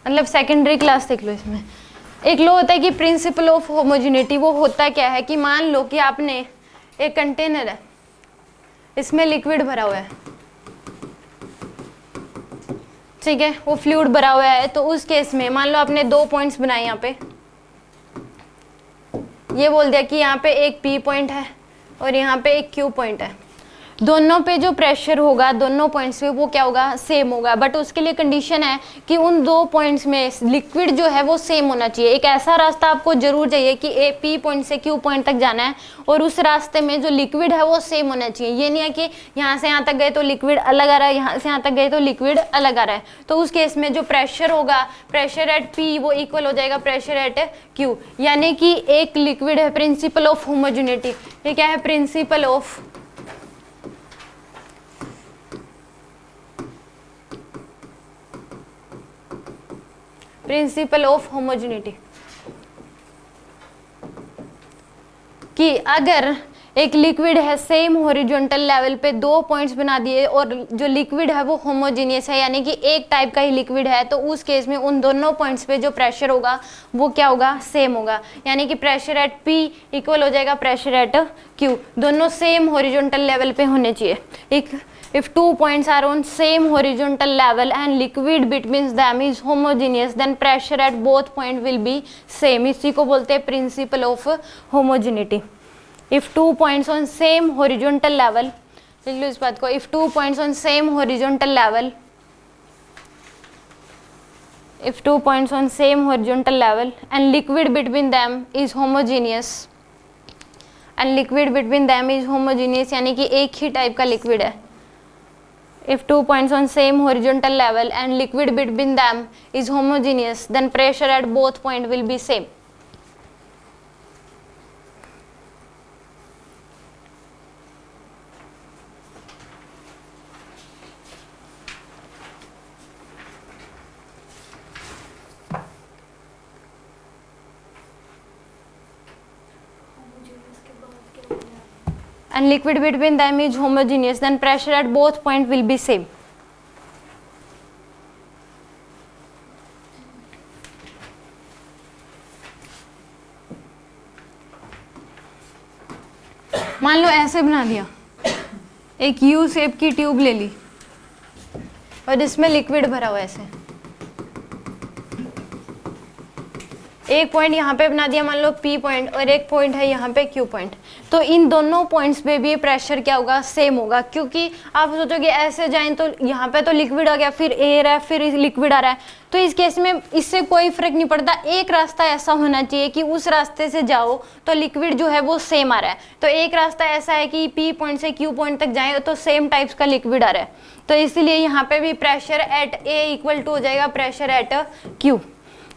मतलब secondary class देख लो इसमें। एक लो होता है कि प्रिंसिपल ऑफ होमोजेनिटी, वो होता क्या है कि मान लो कि आपने एक कंटेनर है, इसमें लिक्विड भरा हुआ है, ठीक है, वो फ्लूइड भरा हुआ है। तो उस केस में मान लो आपने 2 पॉइंट्स बनाए, यहाँ पे ये बोल दिया कि यहाँ पे एक P पॉइंट है और यहाँ पे एक Q पॉइंट है। दोनों पे जो प्रेशर होगा दोनों पॉइंट्स पे वो क्या होगा, सेम होगा। बट उसके लिए कंडीशन है कि उन 2 पॉइंट्स में लिक्विड जो है वो सेम होना चाहिए। एक ऐसा रास्ता आपको जरूर चाहिए कि P पॉइंट से Q पॉइंट तक जाना है और उस रास्ते में जो लिक्विड है वो सेम होना चाहिए। ये नहीं है कि यहाँ से यहाँ तक गए तो लिक्विड अलग आ रहा है, यहाँ से यहाँ तक गए तो लिक्विड अलग आ रहा है। तो उस केस में जो प्रेशर होगा, प्रेशर एट P वो इक्वल हो जाएगा प्रेशर एट Q। यानी कि एक लिक्विड है, प्रिंसिपल ऑफ होमोजेनिटी। ये क्या है, प्रिंसिपल ऑफ होमोजेनिटी, कि अगर एक लिक्विड है सेम हॉरिजॉन्टल लेवल पे 2 पॉइंट्स बना दिए और जो लिक्विड है वो होमोजेनियस है, यानी कि एक टाइप का ही लिक्विड है, तो उस केस में उन दोनों पॉइंट्स पे जो प्रेशर होगा वो क्या होगा, सेम होगा। यानी कि प्रेशर एट P इक्वल हो जाएगा प्रेशर एट Q। दोनों सेम हॉरिजॉन्टल लेवल पे होने चाहिए। If 2 points are on same horizontal level and liquid between them is homogeneous, then pressure at both point will be same। इसी को बोलते हैं principle of homogeneity. If 2 points on same horizontal level, लिख लो इस बात को, if 2 points on same horizontal level, if 2 points on same horizontal level and liquid between them is homogeneous, and liquid between them is homogeneous यानी कि एक ही type का liquid है। If 2 points on same horizontal level and liquid between them is homogeneous, then pressure at both point will be same। And liquid between them is homogeneous, then pressure at both point will be same। मान लो ऐसे बना दिया, एक U shape की tube ले ली और इसमें liquid भरा हुआ है ऐसे, एक पॉइंट यहाँ पे बना दिया मान लो P पॉइंट और एक पॉइंट है यहाँ पे Q पॉइंट। तो इन दोनों पॉइंट्स पे भी प्रेशर क्या होगा, सेम होगा। क्योंकि आप सोचोगे ऐसे जाएं तो यहाँ पे तो लिक्विड आ गया, फिर एयर है, फिर लिक्विड आ रहा है, तो इस केस में इससे कोई फर्क नहीं पड़ता। एक रास्ता ऐसा होना चाहिए कि उस रास्ते से जाओ तो लिक्विड जो है वो सेम आ रहा है। तो एक रास्ता ऐसा है कि P पॉइंट से Q पॉइंट तक जाए तो सेम टाइप्स का लिक्विड आ रहा है। तो इसलिए यहाँ पे भी pressure at A equal to हो जाएगा प्रेशर एट Q।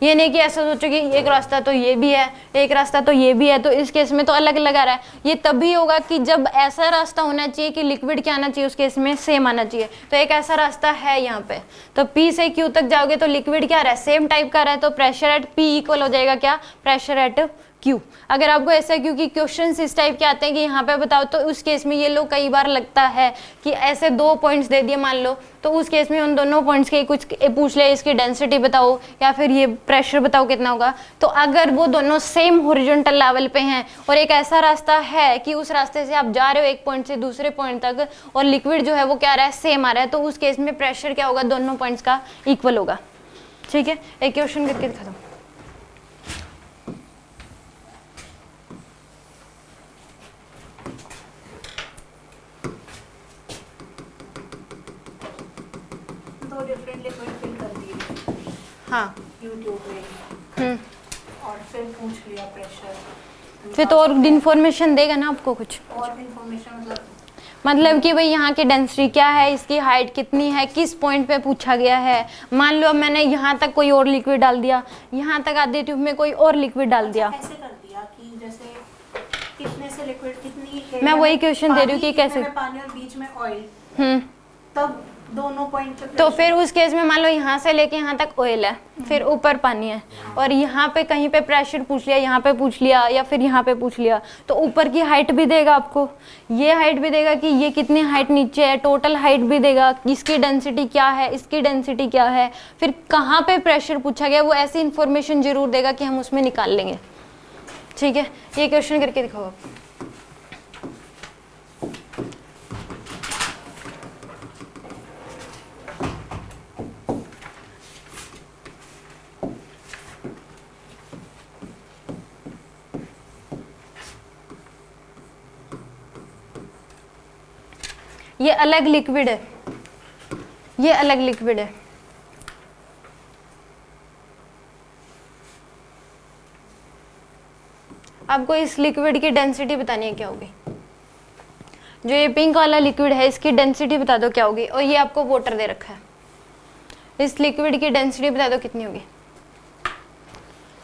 ये नहीं कि ऐसा सोचो कि एक रास्ता तो ये भी है, एक रास्ता तो ये भी है, तो इस केस में तो अलग अलग आ रहा है। ये तभी होगा कि जब ऐसा रास्ता होना चाहिए कि लिक्विड क्या आना चाहिए, उस केस में सेम आना चाहिए। तो एक ऐसा रास्ता है यहाँ पे, तो P से Q तक जाओगे तो लिक्विड क्या आ रहा है, सेम टाइप का आ रहा है। तो प्रेशर एट P इक्वल हो जाएगा क्या, प्रेशर एट Q। अगर आपको ऐसा, क्योंकि क्वेश्चंस इस टाइप के आते हैं कि यहाँ पे बताओ, तो उस केस में ये लोग कई बार लगता है कि ऐसे 2 पॉइंट्स दे दिए मान लो, तो उस केस में उन दोनों पॉइंट्स के कुछ पूछ ले, इसकी डेंसिटी बताओ या फिर ये प्रेशर बताओ कितना होगा। तो अगर वो दोनों सेम हॉरिजॉन्टल लेवल पे हैं और एक ऐसा रास्ता है कि उस रास्ते से आप जा रहे हो एक पॉइंट से दूसरे पॉइंट तक और लिक्विड जो है वो क्या आ रहा है, सेम आ रहा है, तो उस केस में प्रेशर क्या होगा, दोनों पॉइंट्स का इक्वल होगा। ठीक है, एक क्वेश्चन करके दिखा दो। डिफरेंट लिक्विड फिल कर दिए, हाँ, यूट्यूब में, और फिर पूछ लिया प्रेशर, फिर तो और इन्फॉर्मेशन देगा ना आपको कुछ, और इन्फॉर्मेशन मतलब कि भाई यहाँ की डेंसिटी क्या है, इसकी हाइट कितनी है, किस पॉइंट पे पूछा गया है। मान लो मैंने यहाँ तक कोई और लिक्विड डाल दिया, यहाँ तक आधे ट्यूब में कोई और लिक्विड डाल दिया। ऐसे कर दिया कि जैसे कितने से लिक्विड, कितनी मैं वही क्वेश्चन दे रही हूँ कि कैसे पानी और बीच में ऑयल, हम्म, तब दोनों पॉइंट पे तो फिर उस केस में मान लो यहाँ से लेके यहाँ तक ऑयल है, फिर ऊपर पानी है, और यहाँ पे कहीं पे प्रेशर पूछ लिया, यहाँ पे पूछ लिया, या फिर यहाँ पे पूछ लिया, तो ऊपर की हाइट भी देगा आपको, ये हाइट भी देगा कि ये कितनी हाइट नीचे है, टोटल हाइट भी देगा, इसकी डेंसिटी क्या है, इसकी डेंसिटी क्या है, फिर कहाँ पे प्रेशर पूछा गया, वो ऐसी इंफॉर्मेशन जरूर देगा कि हम उसमें निकाल लेंगे। ठीक है, ये क्वेश्चन करके दिखाओ आप। ये अलग लिक्विड है, ये अलग लिक्विड है। आपको इस लिक्विड की डेंसिटी बतानी है क्या होगी। जो ये पिंक वाला लिक्विड है इसकी डेंसिटी बता दो क्या होगी, और ये आपको वाटर दे रखा है, इस लिक्विड की डेंसिटी बता दो कितनी होगी।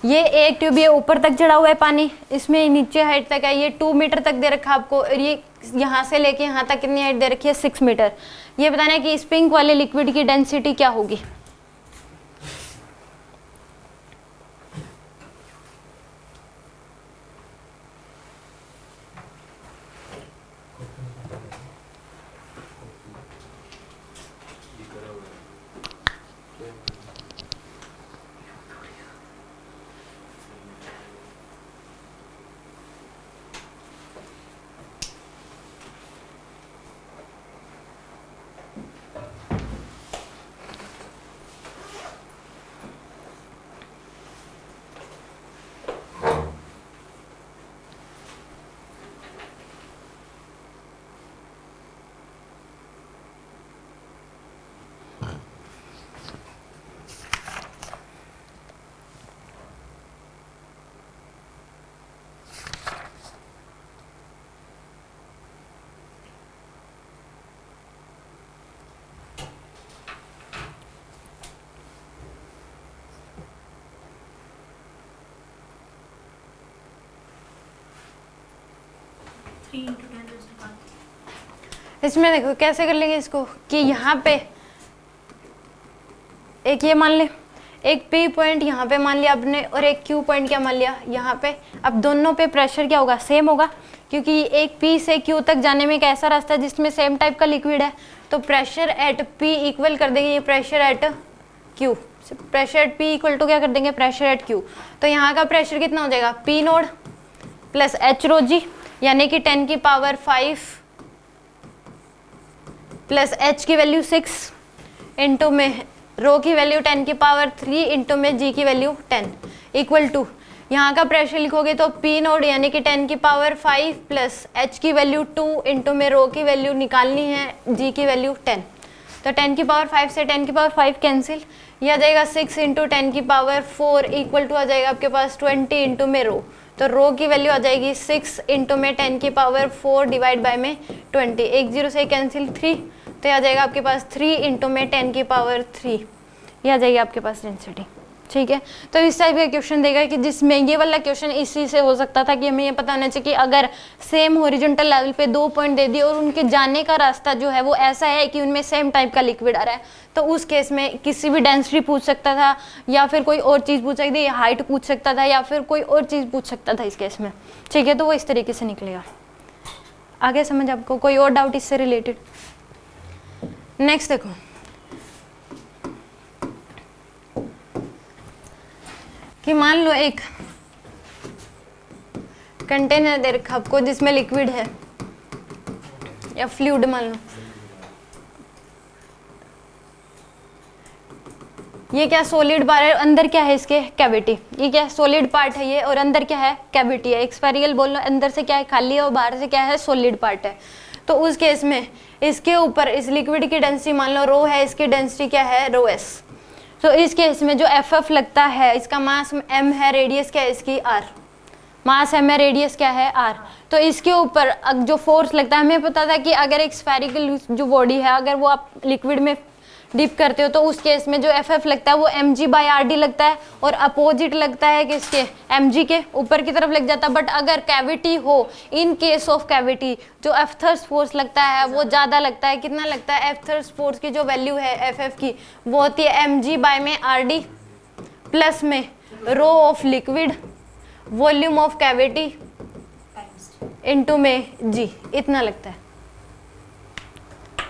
ये एक ट्यूब ये ऊपर तक चढ़ा हुआ है पानी, इसमें नीचे हाइट तक है, ये 2 मीटर तक दे रखा है आपको, और ये यहाँ से लेके यहाँ तक कितनी हाइट दे रखी है 6 मीटर। ये बताना है कि इस पिंक वाले लिक्विड की डेंसिटी क्या होगी। इसमें देखो कैसे कर लेंगे इसको, कि यहाँ पे एक ये मान ले, एक P पॉइंट यहाँ पे मान लिया आपने, और एक Q पॉइंट क्या मान लिया यहाँ पे। अब दोनों पे प्रेशर क्या होगा, सेम होगा, क्योंकि एक P से Q तक जाने में एक ऐसा रास्ता है जिसमें सेम टाइप का लिक्विड है, तो प्रेशर एट P इक्वल कर देंगे ये pressure at Q। Pressure at P equal to क्या कर देंगे, प्रेशर एट Q। तो यहाँ का प्रेशर कितना हो जाएगा, P नोड प्लस H रो जी, यानी कि 10 की पावर 5 प्लस H की वैल्यू 6 इंटू में रो की वैल्यू 10 की पावर 3 इंटू में G की वैल्यू 10 इक्वल टू, यहाँ का प्रेशर लिखोगे तो P नोड यानी कि 10 की पावर 5 प्लस H की वैल्यू 2 इंटू में रो की वैल्यू निकालनी है G की वैल्यू 10। तो 10 की पावर 5 से 10 की पावर 5 कैंसिल, ये आ जाएगा 6 इंटू 10 की पावर 4 इक्वल टू आ जाएगा आपके पास 20 इंटू में रो। तो रो की वैल्यू आ जाएगी 6 इंटू में 10 की पावर 4 डिवाइड बाय में 20, एक जीरो से कैंसिल 3, तो आ जाएगा आपके पास 3 इंटू में 10 की पावर 3, ये आ जाएगी आपके पास डेंसिटी। ठीक है, तो इस टाइप का क्वेश्चन देगा कि जिसमें ये वाला क्वेश्चन इसी से हो सकता था कि हमें ये पता होना चाहिए कि अगर सेम हॉरिजॉन्टल लेवल पे 2 पॉइंट दे दिए और उनके जाने का रास्ता जो है वो ऐसा है कि उनमें सेम टाइप का लिक्विड आ रहा है, तो उस केस में किसी भी डेंसिटी पूछ सकता था, या फिर कोई और चीज़ पूछ सकती है, हाइट पूछ सकता था, या फिर कोई और चीज़ पूछ सकता था इस केस में। ठीक है, तो वो इस तरीके से निकलेगा। आगे समझ आपको, कोई और डाउट इससे रिलेटेड? नेक्स्ट देखो, कि मान लो एक कंटेनर दे रखा आपको जिसमें लिक्विड है या फ्लूइड मान लो, ये क्या सॉलिड बार है, अंदर क्या है इसके कैविटी, ये क्या सॉलिड पार्ट है ये, और अंदर क्या है कैविटी है। एक्सपेरिकल बोल लो, अंदर से क्या है खाली है और बाहर से क्या है सॉलिड पार्ट है। तो उस केस में इसके ऊपर इस लिक्विड की डेंसिटी मान लो रो है, इसकी डेंसिटी क्या है रो एस। तो इस केस में जो एफ लगता है, इसका मास m है, रेडियस क्या है इसकी r, मास m है, रेडियस क्या है r। तो इसके ऊपर जो फोर्स लगता है, हमें पता था कि अगर एक स्फेरिकल जो बॉडी है, अगर वो आप लिक्विड में डिप करते हो तो उस केस में जो एफ लगता है वो mg/rd लगता है, और अपोजिट लगता है किसके, mg के, ऊपर की तरफ लग जाता है। बट अगर कैविटी हो, इन केस ऑफ कैविटी, जो एफ थर्स्ट फोर्स लगता है वो ज़्यादा लगता है। कितना लगता है, एफ थर्स्ट फोर्स की जो वैल्यू है एफ की वो होती है mg/rd प्लस में rho of liquid volume of cavity into में जी, इतना लगता है।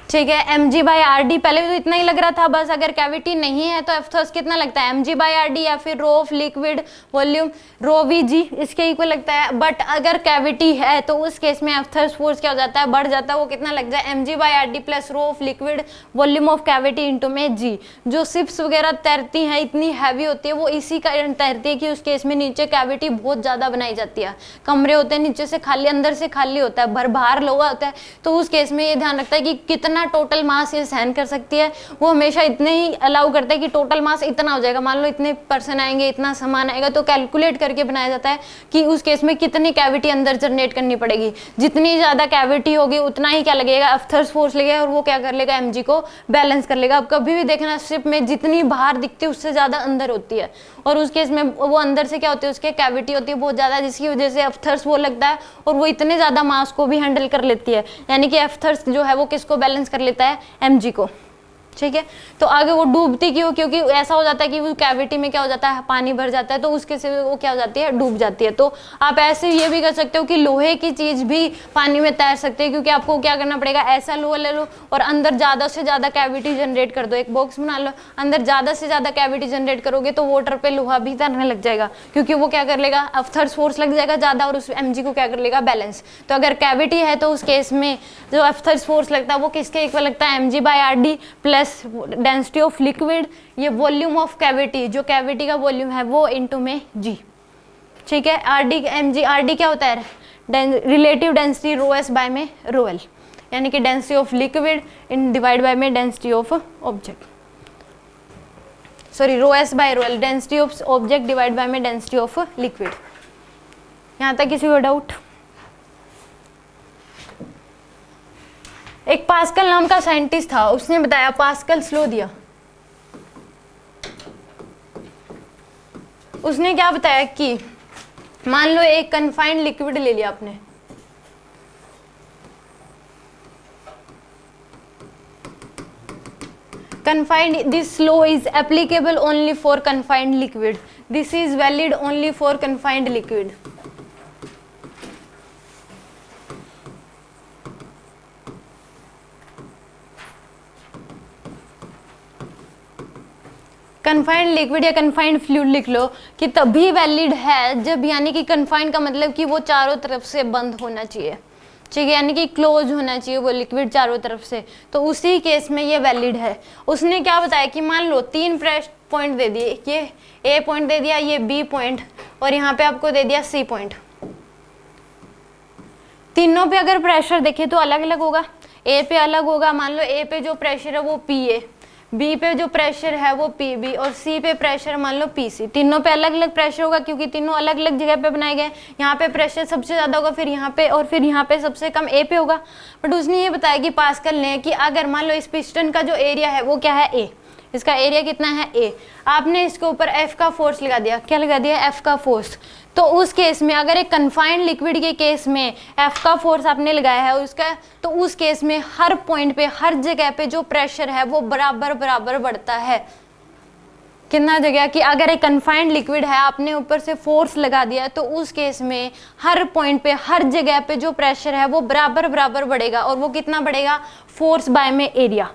ठीक है, mg/rd पहले तो इतना ही लग रहा था बस, अगर कैविटी नहीं है तो एफ थर्स्ट कितना लगता है mg/rd, या फिर rho of liquid volume rho vg इसके इक्वल लगता है। बट अगर कैविटी है तो उस केस में एफ थर्स्ट फोर्स क्या हो जाता है, बढ़ जाता है, वो कितना लग जाए mg/rd plus rho of liquid volume of cavity into में जी। जो शिप्स वगैरह तैरती हैं इतनी हैवी होती है वो इसी कारण तैरती है कि उस केस में नीचे कैविटी बहुत ज़्यादा बनाई जाती है। कमरे होते हैं नीचे से खाली, अंदर से खाली होता है, भर बाहर लोहा होता है, तो उस केस में ये ध्यान रखता है कि कितना टोटल मास ये सहन कर सकती है। वो हमेशा इतने ही अलाउ करता है कि टोटल मास इतना हो जाएगा, मान लो इतने पर्सन आएंगे, इतना सामान आएगा, तो कैलकुलेट करके बनाया जाता है कि उस केस में कितनी कैविटी अंदर जनरेट करनी पड़ेगी। जितनी ज्यादा कैविटी होगी उतना ही क्या लगेगा, एफ थर्स्ट फोर्स लगेगा, और वो क्या कर लेगा, mg को बैलेंस कर लेगा। अब कभी भी देखना शिप में जितनी बाहर दिखती है उससे ज्यादा अंदर होती है, और उस केस में वो अंदर से क्या होती है, उसके कैविटी होती है बहुत ज्यादा, जिसकी वजह से एफ थर्स्ट वो लगता है और वो इतने ज्यादा मास को भी हैंडल कर लेती है। यानी कि एफ थर्स्ट जो है वो किसको बैलेंस कर लेता है, mg को। ठीक है, तो आगे वो डूबती क्यों, क्योंकि ऐसा हो जाता है कि वो कैविटी में क्या हो जाता है, पानी भर जाता है, तो उसके से वो क्या हो जाती है, डूब जाती है। तो आप ऐसे ये भी कर सकते हो कि लोहे की चीज भी पानी में तैर सकते हैं, क्योंकि आपको क्या करना पड़ेगा, ऐसा लोहा ले लो और अंदर ज्यादा से ज्यादा कैविटी जनरेट कर दो, एक बॉक्स बना लो, अंदर ज्यादा से ज्यादा कैविटी जनरेट करोगे तो वाटर पे लोहा भी तैरने लग जाएगा, क्योंकि वो क्या कर लेगा, एफ थर्स्ट फोर्स लग जाएगा ज्यादा, और उस mg को क्या कर लेगा, बैलेंस। तो अगर कैविटी है तो उस केस में जो एफ थर्स्ट फोर्स लगता है वो किसके इक्वल लगता है, mg/rd plus density of liquid, ये वॉल्यूम ऑफ कैविटी, जो कैविटी का वॉल्यूम है वो इनटू में जी। ठीक है, rd क्या होता है, relative density rho S by में रो एल, यानी कि डेंसिटी ऑफ लिक्विड इन डिवाइड बाय में density of object, sorry rho S by rho L, density of object divide by में डेंसिटी ऑफ लिक्विड। यहाँ तक किसी को डाउट? एक पास्कल नाम का साइंटिस्ट था, उसने बताया, पास्कल स्लो दिया, उसने क्या बताया कि मान लो एक कन्फाइंड लिक्विड ले लिया आपने, confined, this law is applicable only for confined liquid, this is valid only for confined liquid। Confined liquid या कन्फाइंड फ्लूइड लिख लो कि तभी वैलिड है जब, यानी कि कन्फाइंड का मतलब कि वो चारों तरफ से बंद होना चाहिए, ठीक है, यानी कि क्लोज होना चाहिए वो लिक्विड चारों तरफ से, तो उसी केस में ये वैलिड है। उसने क्या बताया कि मान लो 3 पॉइंट दे दिए, ये ए पॉइंट दे दिया, ये बी पॉइंट, और यहाँ पे आपको दे दिया सी पॉइंट। तीनों पे अगर प्रेशर देखें तो अलग अलग होगा, ए पे अलग होगा, मान लो ए पे जो प्रेशर है वो पी ए, बी पे जो प्रेशर है वो पी बी, और सी पे प्रेशर मान लो पी सी। तीनों पे अलग अलग प्रेशर होगा क्योंकि तीनों अलग अलग जगह पे बनाए गए। यहाँ पे प्रेशर सबसे ज़्यादा होगा, फिर यहाँ पे, और फिर यहाँ पे सबसे कम ए पे होगा। बट उसने ये बताया कि पास्कल ने कि अगर मान लो इस पिस्टन का जो एरिया है वो क्या है, ए, इसका एरिया कितना है, ए, आपने इसके ऊपर एफ का फोर्स लगा दिया, क्या लगा दिया, एफ का फोर्स, तो उस केस में अगर एक कन्फाइंड लिक्विड के केस में एफ का फोर्स आपने लगाया है उसका, तो उस केस में हर पॉइंट पे, हर जगह पे जो प्रेशर है वो बराबर बराबर बढ़ता है। कितना जगह कि अगर एक कन्फाइंड लिक्विड है, आपने ऊपर से फोर्स लगा दिया, तो उस केस में हर पॉइंट पे, हर जगह पे जो प्रेशर है वो बराबर बराबर बढ़ेगा, और वो कितना बढ़ेगा, फोर्स बाय में एरिया,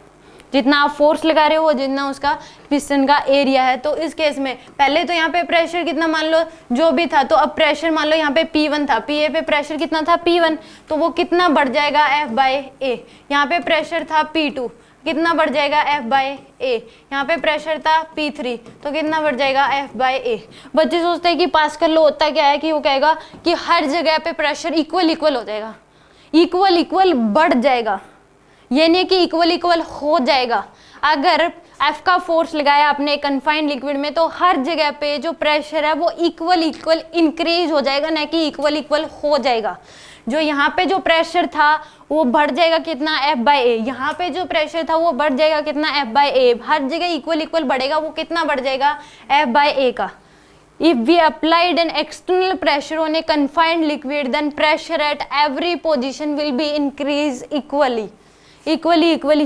जितना आप फोर्स लगा रहे हो जितना उसका पिस्टन का एरिया है। तो इस केस में पहले तो यहाँ पे प्रेशर कितना मान लो जो भी था, तो अब प्रेशर मान लो यहाँ पे P1 था, PA पे प्रेशर कितना था, P1, तो वो कितना बढ़ जाएगा, F बाय A। यहाँ पे प्रेशर था P2, कितना बढ़ जाएगा, F बाय A। यहाँ पे प्रेशर था P3, तो कितना बढ़ जाएगा, F बाय A। बच्चे सोचते हैं कि पास्कल लॉ होता क्या है कि वो कहेगा कि हर जगह पे प्रेशर इक्वल इक्वल हो जाएगा, इक्वल इक्वल बढ़ जाएगा, ये नहीं कि इक्वल इक्वल हो जाएगा। अगर F का फोर्स लगाया आपने कन्फाइंड लिक्विड में, तो हर जगह पे जो प्रेशर है वो इक्वल इंक्रीज हो जाएगा, ना कि इक्वल हो जाएगा। जो यहाँ पे जो प्रेशर था वो बढ़ जाएगा कितना, F/A। यहाँ पे जो प्रेशर था वो बढ़ जाएगा कितना, F/A। हर जगह इक्वल बढ़ेगा, वो कितना बढ़ जाएगा, F/A का। If we applied an external pressure on a confined liquid, then pressure at every position will be increase equally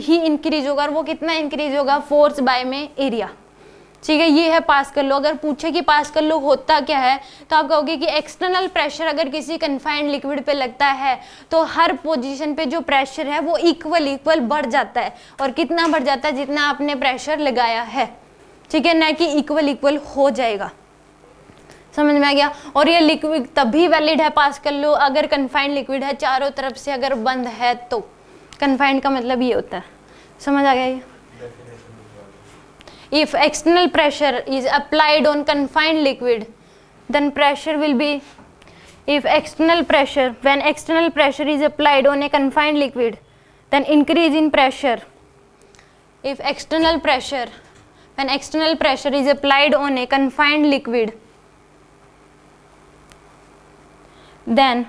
he increase होगा। और वो कितना इंक्रीज होगा, फोर्स बाय में एरिया। ठीक है, ये है पास्कल लॉ। अगर पूछे कि पास्कल लॉ होता क्या है, तो आप कहोगे कि एक्सटर्नल प्रेशर अगर किसी कन्फाइंड लिक्विड पे लगता है तो हर पोजीशन पे जो प्रेशर है वो इक्वल बढ़ जाता है। और कितना बढ़ जाता है, जितना आपने प्रेशर लगाया है। ठीक है, ना कि इक्वल हो जाएगा। समझ में आ गया। और ये लिक्विड तभी वैलिड है पास्कल लॉ अगर कन्फाइंड लिक्विड है, चारों तरफ से अगर बंद है तो। कन्फाइंड का मतलब ये होता है, समझ आ गया ये। If external pressure is applied on confined liquid, then pressure will be, when external pressure is applied on a confined liquid, then increase in pressure. When external pressure is applied on a confined liquid, then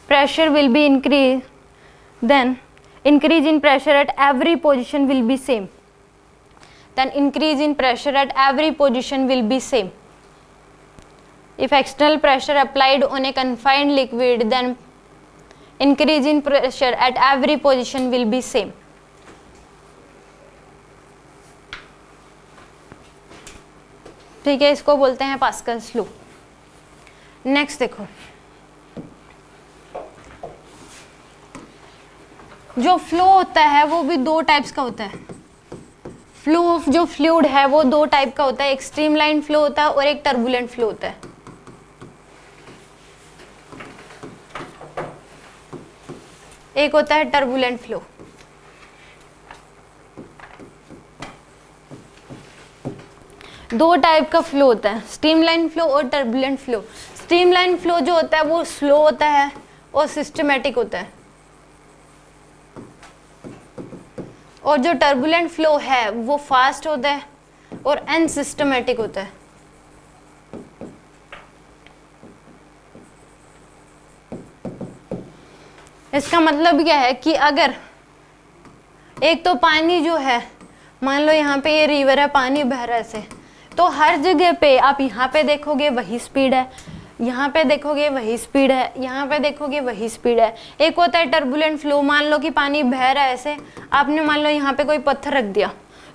pressure will be increased, then increase in pressure at every position will be same. If external pressure applied on a confined liquid, then increase in pressure at every position will be same. ठीक है, इसको बोलते हैं Pascal's law. Next देखो, जो flow होता है वो भी दो टाइप्स का होता है। फ्लो ऑफ जो फ्लूइड है वो दो टाइप का होता है, एक स्ट्रीमलाइन फ्लो होता है और एक टर्बुलेंट फ्लो होता है। एक होता है टर्बुलेंट फ्लो। दो टाइप का फ्लो होता है, स्ट्रीमलाइन फ्लो और टर्बुलेंट फ्लो। स्ट्रीमलाइन फ्लो जो होता है वो स्लो होता है और सिस्टमेटिक होता है, और जो टर्बुलेंट फ्लो है वो फास्ट होता है और अनसिस्टमेटिक होता है। इसका मतलब क्या है कि अगर एक तो पानी जो है, मान लो यहाँ पे ये रिवर है, पानी बह रहा है ऐसे, तो हर जगह पे आप यहाँ पे देखोगे वही स्पीड है, यहाँ पे देखोगे वही स्पीड है, यहाँ पे देखोगे वही स्पीड है। एक होता है टर्बुलेंट फ्लो, मान लो कि पानी बह रहा है ऐसे, आपने मान लो यहाँ पे कोई पत्थर रख दिया,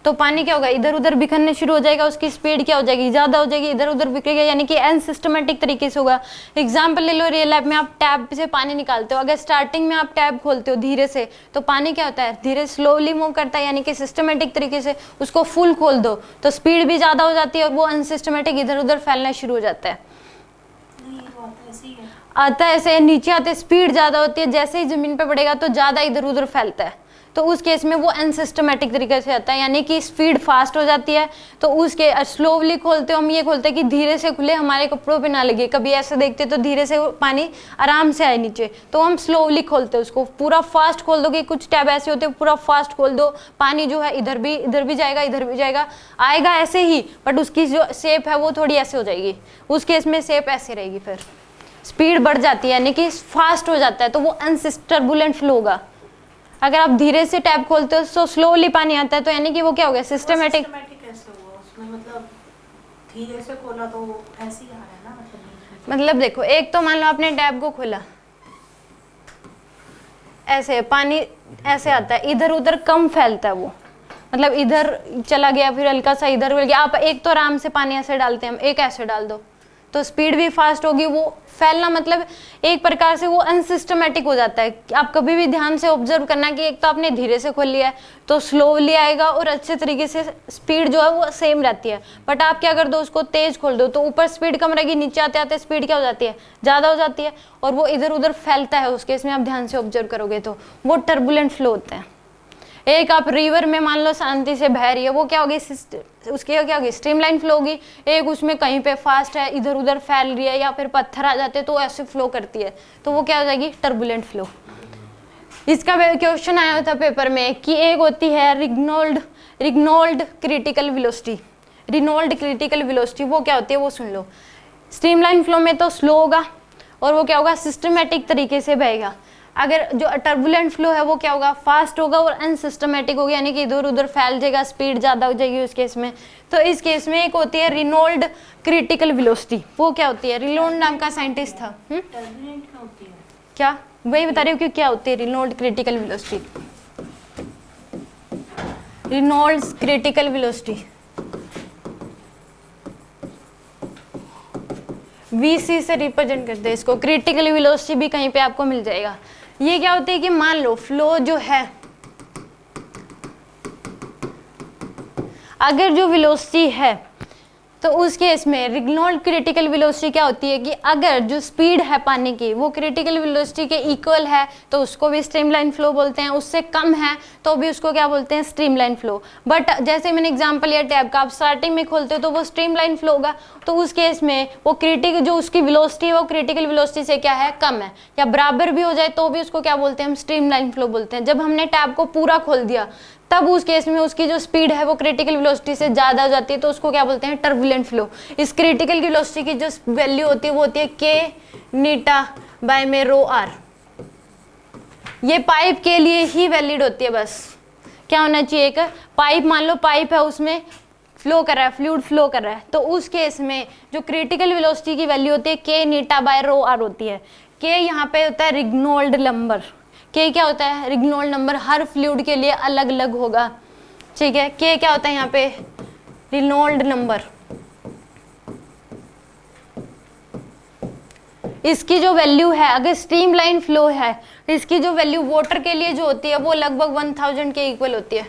तो पानी क्या होगा, इधर उधर बिखरने शुरू हो जाएगा, उसकी स्पीड क्या हो जाएगी, ज़्यादा हो जाएगी, इधर उधर बिखरेगा, यानी कि अनसिस्टमेटिक तरीके से होगा। एग्जाम्पल ले लो, रियल लाइफ में आप टैप से पानी निकालते हो, अगर स्टार्टिंग में आप टैप खोलते हो धीरे से, तो पानी क्या होता है, धीरे स्लोली मूव करता है, यानी कि सिस्टमेटिक तरीके से उसको फुल खोल दो तो स्पीड भी ज़्यादा हो जाती है और वो अनसिस्टमेटिक इधर उधर फैलना शुरू हो जाता है। आता है ऐसे, नीचे आते स्पीड ज़्यादा होती है, जैसे ही ज़मीन पे पड़ेगा तो ज़्यादा इधर उधर फैलता है, तो उस केस में वो अनसिस्टमेटिक तरीके से आता है, यानी कि स्पीड फास्ट हो जाती है। तो उसके स्लोवली खोलते हो, हम ये खोलते हैं कि धीरे से खुले, हमारे कपड़ों पे ना लगे, कभी ऐसे देखते तो धीरे से पानी आराम से आए नीचे, तो हम स्लोवली खोलते हैं उसको। पूरा फास्ट खोल दो कि कुछ टैब ऐसे होते हैं पूरा फास्ट खोल दो, पानी जो है इधर भी जाएगा, इधर भी जाएगा, आएगा ऐसे ही, बट उसकी जो शेप है वो थोड़ी ऐसे हो जाएगी, उस केस में शेप ऐसे रहेगी, फिर स्पीड बढ़ जाती है, यानी कि फास्ट हो जाता है, तो वो टर्बुलेंट फ्लो होगा। अगर आप धीरे से टैप खोलते हो तो स्लोली पानी आता है, तो यानी कि वो क्या हो गया, सिस्टमेटिक। कैसे हुआ उसमें, मतलब धीरे से खोला तो ऐसे ही आ रहा है ना, मतलब देखो, एक तो मान लो आपने टैप को खोला, ऐसे पानी ऐसे आता है, इधर उधर कम फैलता है वो, मतलब इधर चला गया फिर हल्का सा इधर गया। आप एक तो आराम से पानी ऐसे डालते हैं, एक ऐसे डाल दो तो स्पीड भी फास्ट होगी, वो फैलना मतलब एक प्रकार से वो अनसिस्टमेटिक हो जाता है। आप कभी भी ध्यान से ऑब्जर्व करना कि एक तो आपने धीरे से खोल लिया है तो स्लोली आएगा और अच्छे तरीके से स्पीड जो है वो सेम रहती है, बट आप क्या कर दो, उसको तेज खोल दो तो ऊपर स्पीड कम रहेगी, नीचे आते आते स्पीड क्या हो जाती है, ज़्यादा हो जाती है, और वो इधर उधर फैलता है। उस केस में आप ध्यान से ऑब्जर्व करोगे तो वो टर्बुलेंट फ्लो होता है। एक आप रिवर में मान लो शांति से बह रही है, वो क्या होगी, उसकी क्या होगी, स्ट्रीमलाइन फ्लो होगी। एक उसमें कहीं पे फास्ट है, इधर उधर फैल रही है, या फिर पत्थर आ जाते तो ऐसे फ्लो करती है, तो वो क्या हो जाएगी, टर्बुलेंट फ्लो। इसका क्वेश्चन आया था पेपर में कि एक होती है Reynold critical velocity. Reynold critical velocity वो क्या होती है वो सुन लो। स्ट्रीमलाइन फ्लो में तो स्लो होगा और वो क्या होगा सिस्टमेटिक तरीके से बहेगा। अगर जो टर्बुलेंट फ्लो है वो क्या होगा फास्ट होगा और अनसिस्टमेटिक होगा, यानी कि इधर उधर फैल जाएगा, स्पीड ज़्यादा हो जाएगी उस केस में। तो इस केस में एक होती है रिनोल्ड क्रिटिकल वेलोसिटी। वो क्या होती है, रिनोल्ड नाम का साइंटिस्ट था। टर्बुलेंट क्या होती है? क्या वही बता रही हूँ कि क्या होती है Reynold critical velocity. Reynolds critical velocity VC से रिप्रेजेंट करते हैं इसको। क्रिटिकल वेलोसिटी भी कहीं पे आपको मिल जाएगा। ये क्या होती है कि मान लो फ्लो जो है, अगर जो वेलोसिटी है तो उस केस में रिनोल्ड क्रिटिकल वेलोसिटी क्या होती है कि अगर जो स्पीड है पानी की वो क्रिटिकल वेलोसिटी के इक्वल है तो उसको भी स्ट्रीमलाइन फ्लो बोलते हैं, उससे कम है तो भी उसको क्या बोलते हैं स्ट्रीमलाइन फ्लो। बट जैसे मैंने एग्जांपल लिया टैब का, आप स्टार्टिंग में खोलते हो तो वो स्ट्रीमलाइन फ्लो होगा, तो उस केस में वो क्रिटिकल जो उसकी वेलोसिटी है वो क्रिटिकल वेलोसिटी से क्या है कम है या बराबर भी हो जाए तो भी उसको क्या बोलते हैं हम स्ट्रीमलाइन फ्लो बोलते हैं। जब हमने टैब को पूरा खोल दिया तब उस केस में उसकी जो स्पीड है वो क्रिटिकल वेलोसिटी से ज़्यादा हो जाती है तो उसको क्या बोलते हैं टर्बुलेंट फ्लो। इस क्रिटिकल वेलोसिटी की जो वैल्यू होती है वो होती है K नीटा बाय में रो आर। ये पाइप के लिए ही वैलिड होती है। बस क्या होना चाहिए, एक पाइप, मान लो पाइप है उसमें फ्लो कर रहा है, फ्लूइड फ्लो कर रहा है, तो उस केस में जो क्रिटिकल वेलोसिटी की वैल्यू होती है K eta by rho R होती है। K यहाँ पे होता है रिग्नोल्ड नंबर। K क्या होता है रिग्नोल्ड नंबर, हर फ्लूइड के लिए अलग अलग होगा, ठीक है। K क्या होता है यहाँ पे रिग्नोल्ड नंबर। इसकी जो वैल्यू है, अगर स्ट्रीमलाइन फ्लो है इसकी जो वैल्यू वाटर के लिए जो होती है वो लगभग 1000 के इक्वल होती है।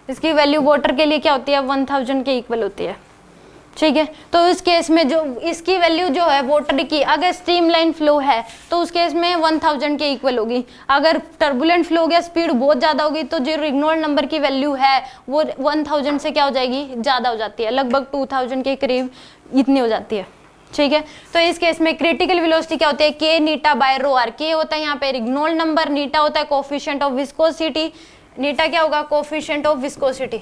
इसकी वैल्यू वाटर के लिए क्या होती है 1000 के इक्वल होती है, ठीक है। तो इस केस में जो इसकी वैल्यू जो है वाटर की अगर स्ट्रीमलाइन फ्लो है तो उस केस में 1000 के इक्वल होगी। अगर टर्बुलेंट फ्लो हो गया, स्पीड बहुत ज़्यादा होगी, तो जो रिग्नोल्ड नंबर की वैल्यू है वो 1000 से क्या हो जाएगी ज़्यादा हो जाती है, लगभग 2000 के करीब इतनी हो जाती है, ठीक है। तो इस केस में क्रिटिकल वेलोसिटी क्या होती है K eta by rho R. K होता है यहाँ पे रिग्नोल्ड नंबर, नीटा होता है कोफिशिएंट ऑफ विस्कोसिटी। नीटा क्या होगा कोफिशिएंट ऑफ विस्कोसिटी।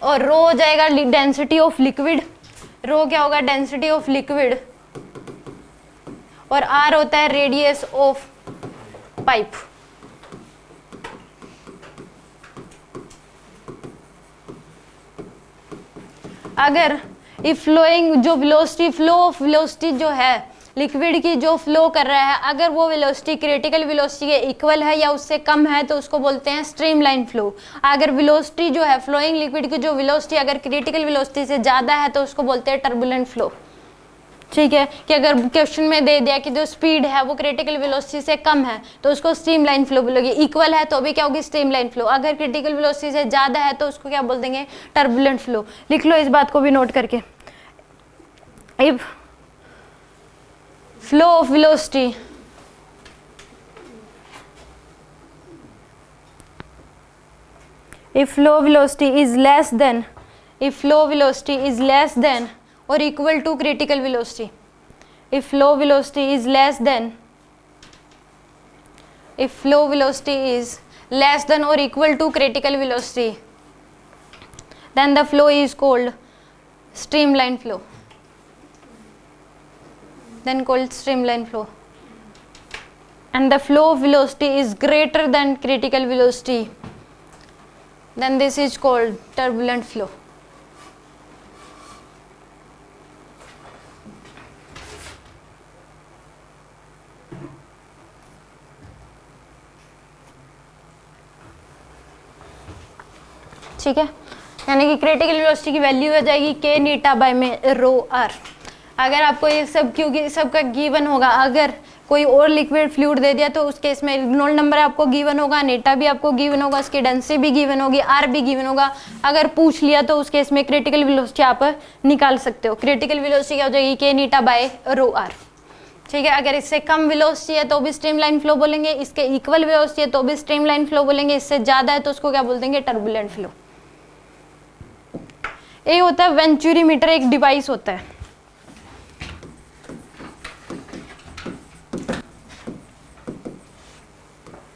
और रो हो जाएगा डेंसिटी ऑफ लिक्विड। रो क्या होगा डेंसिटी ऑफ लिक्विड। और आर होता है रेडियस ऑफ पाइप। अगर इफ फ्लोइंग जो वेलोसिटी फ्लो ऑफ वेलोसिटी जो है लिक्विड की जो फ्लो कर रहा है, अगर वो वेलोसिटी क्रिटिकल वेलोसिटी के इक्वल है या उससे कम है तो उसको बोलते हैं स्ट्रीमलाइन फ्लो। अगर वेलोसिटी जो है फ्लोइंग लिक्विड की जो वेलोसिटी अगर क्रिटिकल वेलोसिटी से ज़्यादा है तो उसको बोलते हैं टर्बुलेंट फ्लो, ठीक है। कि अगर क्वेश्चन में दे दिया कि जो स्पीड है वो क्रिटिकल वेलोसिटी से कम है तो उसको स्ट्रीमलाइन फ्लो बोलोगे, इक्वल है तो भी क्या होगी स्ट्रीमलाइन फ्लो। अगर क्रिटिकल वेलोसिटी से ज़्यादा है तो उसको क्या बोल देंगे टर्बुलेंट फ्लो। लिख लो इस बात को भी नोट करके। If flow of velocity if flow velocity is less than or equal to critical velocity, if flow velocity is less than or equal to critical velocity, then the flow is called streamline flow. And the flow velocity is greater than critical velocity, then this is called turbulent flow. ठीक है, यानी कि critical velocity की value हो जाएगी K eta bye में रो are. अगर आपको ये सब क्योंकि सबका गिवन होगा, अगर कोई और लिक्विड फ्लूइड दे दिया तो उस केस में रिग्नोल्ड नंबर आपको गिवन होगा, नीटा भी आपको गिवन होगा, उसकी डेंसिटी भी गिवन होगी, आर भी गिवन होगा। अगर पूछ लिया तो उस केस में क्रिटिकल वेलोसिटी आप निकाल सकते हो। क्रिटिकल वेलोसिटी क्या हो जाएगी K eta by rho R, ठीक है। अगर इससे कम वेलोसिटी है तो भी स्ट्रीमलाइन फ्लो बोलेंगे, इसके इक्वल वेलोसिटी है तो भी स्ट्रीमलाइन फ्लो बोलेंगे, इससे ज़्यादा है तो उसको क्या बोल देंगे टर्बुलेंट फ्लो। ए होता है वेंचुरीमीटर, एक डिवाइस होता है।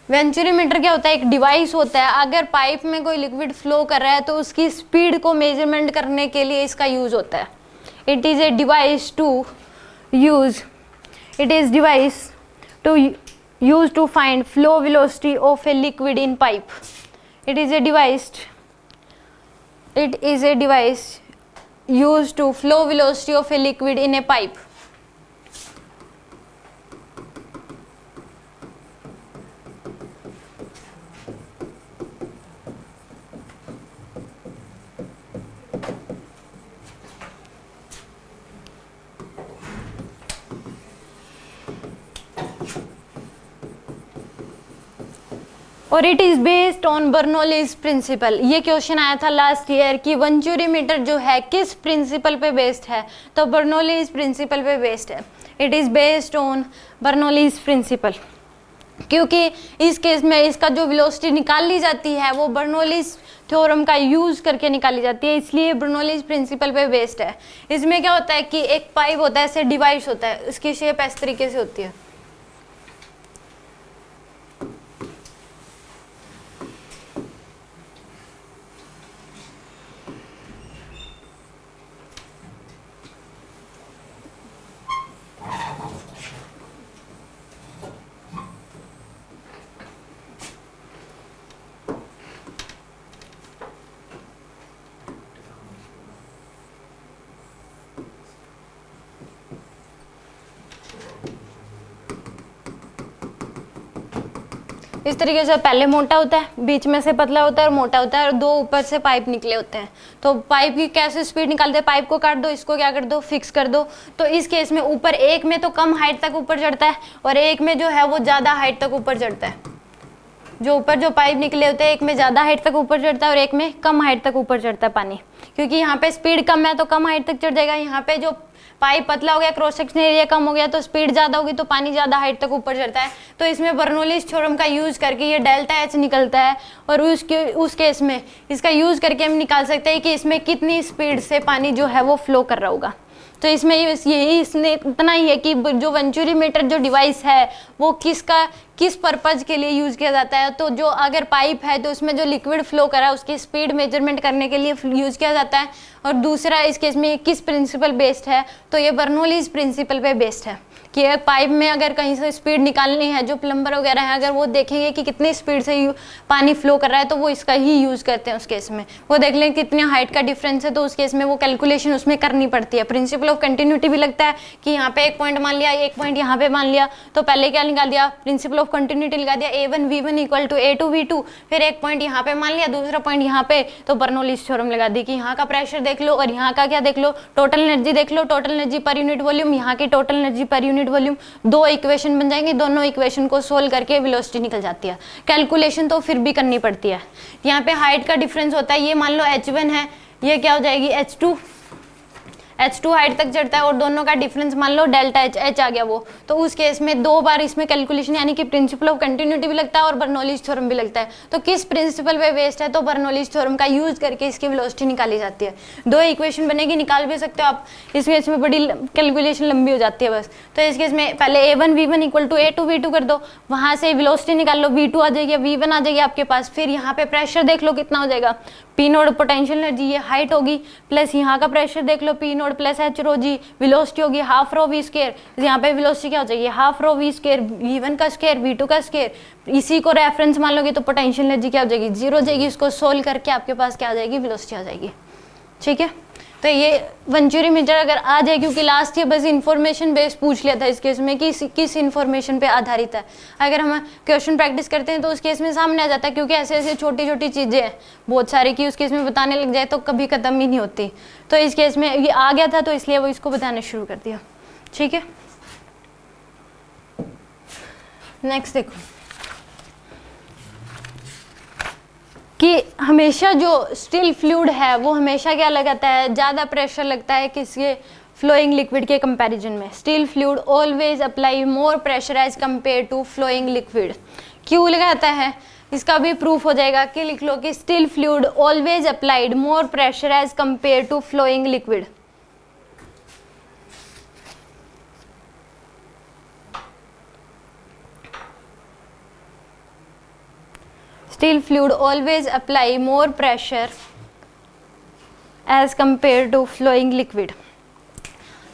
वेंचुरीमीटर क्या होता है? एक डिवाइस होता है। अगर पाइप में कोई लिक्विड फ्लो कर रहा है तो उसकी स्पीड को मेजरमेंट करने के लिए इसका यूज होता है। It is a device to use, it is device to use to find flow velocity of a liquid in pipe. It is a device, it is a device used to flow velocity of a liquid in a pipe. और it is based on Bernoulli's principle. ये question आया था last year कि venturimeter जो है किस principal पे based है, तो बर्नौलीज प्रिंसिपल पे बेस्ड है। It is based on Bernoulli's principle, क्योंकि इस केस में इसका जो वेलोसिटी निकाल ली जाती है वो बर्नौलीज थ्योरम का यूज करके निकाली जाती है, इसलिए बर्नौलीज प्रिंसिपल पे बेस्ड है। इसमें क्या होता है कि एक पाइप होता है, ऐसे डिवाइस होता है, उसकी शेप इस तरीके से होती है। इस तरीके से पहले मोटा होता है, बीच में से पतला होता है और मोटा होता है, और दो ऊपर से पाइप निकले होते हैं। तो पाइप की कैसे स्पीड निकालते हैं? पाइप को काट दो, इसको क्या कर दो, फिक्स कर दो। तो इस केस में ऊपर एक में तो कम हाइट तक ऊपर चढ़ता है और एक में जो है वो ज़्यादा हाइट तक ऊपर चढ़ता है। जो ऊपर जो पाइप निकले होते हैं, एक में ज़्यादा हाइट तक ऊपर चढ़ता है और एक में कम हाइट तक ऊपर चढ़ता है पानी, क्योंकि यहाँ पे स्पीड कम है तो कम हाइट तक चढ़ जाएगा। यहाँ पे जो पाइप पतला हो गया, क्रॉस सेक्शन एरिया कम हो गया, तो स्पीड ज़्यादा होगी तो पानी ज़्यादा हाइट तक ऊपर चढ़ता है। तो इसमें बर्नौलीज थ्योरम का यूज़ करके ये डेल्टा एच निकलता है, और उस केस में इसका यूज़ करके हम निकाल सकते हैं कि इसमें कितनी स्पीड से पानी जो है वो फ्लो कर रहा होगा। तो इसमें यही इसने इतना ही है कि जो वेंचुरीमीटर जो डिवाइस है वो किस पर्पज़ के लिए यूज़ किया जाता है। तो जो अगर पाइप है तो उसमें जो लिक्विड फ्लो करा है उसकी स्पीड मेजरमेंट करने के लिए यूज़ किया जाता है। और दूसरा इस केस में किस प्रिंसिपल बेस्ड है, तो ये बर्नौलीज प्रिंसिपल पे बेस्ड है कि एक पाइप में अगर कहीं से स्पीड निकालनी है, जो प्लम्बर वगैरह है अगर वो देखेंगे कि कितनी स्पीड से पानी फ्लो कर रहा है तो वो इसका ही यूज़ करते हैं। उस केस में वो देख लें कितनी हाइट का डिफरेंस है, तो उस केस में वो कैलकुलेशन उसमें करनी पड़ती है। प्रिंसिपल ऑफ कंटिन्यूटी भी लगता है कि यहाँ पे एक पॉइंट मान लिया, एक पॉइंट यहाँ पे मान लिया, तो पहले क्या निकाल दिया, प्रिंसिपल ऑफ कंटिन्यूटी लगा दिया, A1 V1 equal to A2 V2, फिर एक पॉइंट यहाँ पे मान लिया, दूसरा पॉइंट यहाँ पे, तो बर्नौलीज थ्योरम लगा दी कि यहाँ का प्रेशर देख लो और यहाँ का क्या देख लो, टोटल एनर्जी देख लो, total energy per unit volume, यहाँ की total energy per unit volume, दो इक्वेशन बन जाएंगे, दोनों इक्वेशन को सोल्व करके वेलोसिटी निकल जाती है। कैलकुलेशन तो फिर भी करनी पड़ती है। यहाँ पे हाइट का डिफरेंस होता है, ये मान लो h1 है, ये क्या हो जाएगी h2 हाइट तक चढ़ता है और दोनों का डिफरेंस मान लो डेल्टा h आ गया वो, तो उस केस में दो बार इसमें कैलकुलेशन यानी कि प्रिंसिपल ऑफ कंटिन्यूटी भी लगता है और बर्नौलीज थ्योरम भी लगता है। तो किस प्रिंसिपल पे बेस्ड है, तो बर्नौलीज थ्योरम का यूज करके इसकी वेलोसिटी निकाली जाती है। दो इक्वेशन बनेगी, निकाल भी सकते हो आप, इस केस में बड़ी कैलकुलेशन लंबी हो जाती है बस। तो इस केस में पहले A1 V1 equal to A2 V2 कर दो, वहाँ से वेलोसिटी निकाल लो, V2 आ जाएगी, V1 आ जाएगी आपके पास, फिर यहाँ पे प्रेशर देख लो कितना हो जाएगा, P नोड पोटेंशियल एनर्जी ये हाइट होगी, प्लस यहाँ का प्रेशर देख लो P नोड प्लस H रो जी, वेलोसिटी होगी हाफ रो V स्क्वायर, यहाँ पे वेलोसिटी क्या हो जाएगी half rho V square, V1 का स्क्वायर V2 का स्क्वायर, इसी को रेफरेंस मान लोगे तो पोटेंशियल एनर्जी क्या हो जाएगी, जीरो हो जाएगी। इसको सोल्व करके आपके पास क्या आ जाएगी, वेलोसिटी आ जाएगी। ठीक है, तो ये वेंचुरीमीटर अगर आ जाए, क्योंकि लास्ट ईयर बस इन्फॉर्मेशन बेस्ड पूछ लिया था इस केस में कि किस इन्फॉर्मेशन पे आधारित है। अगर हम क्वेश्चन प्रैक्टिस करते हैं तो उस केस में सामने आ जाता है, क्योंकि ऐसे ऐसे छोटी छोटी चीज़ें हैं बहुत सारी कि उस केस में बताने लग जाए तो कभी ख़त्म ही नहीं होती। तो इस केस में ये आ गया था तो इसलिए वो इसको बताना शुरू कर दिया। ठीक है, नेक्स्ट देखो कि हमेशा जो स्टिल फ्लूइड है वो हमेशा क्या लगाता है, ज़्यादा प्रेशर लगता है किसके, फ्लोइंग लिक्विड के कंपैरिजन में। Still fluid always apply more pressure as compare to flowing liquid. क्यों लगाता है, इसका भी प्रूफ हो जाएगा कि लिख लो कि still fluid always applied more pressure as compare to flowing liquid. Still fluid always apply more pressure as compared to flowing liquid।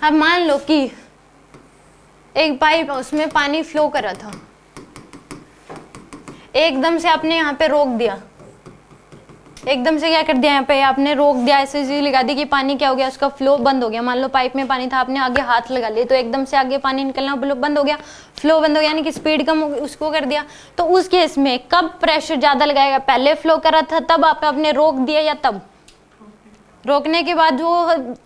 अब मान लो कि एक पाइप उसमें पानी फ्लो कर रहा था, एकदम से आपने यहाँ पे रोक दिया, एकदम से क्या कर दिया, यहाँ पे आपने रोक दिया, ऐसे चीज लगा दी कि पानी क्या हो गया, उसका फ्लो बंद हो गया। मान लो पाइप में पानी था, आपने आगे हाथ लगा लिया तो एकदम से आगे पानी निकलना बंद हो गया, फ्लो बंद हो गया, यानी कि स्पीड कम हो गई, उसको कर दिया। तो उस केस में कब प्रेशर ज्यादा लगाएगा, पहले फ्लो कर रहा था तब आपने रोक दिया या तब? रोकने के बाद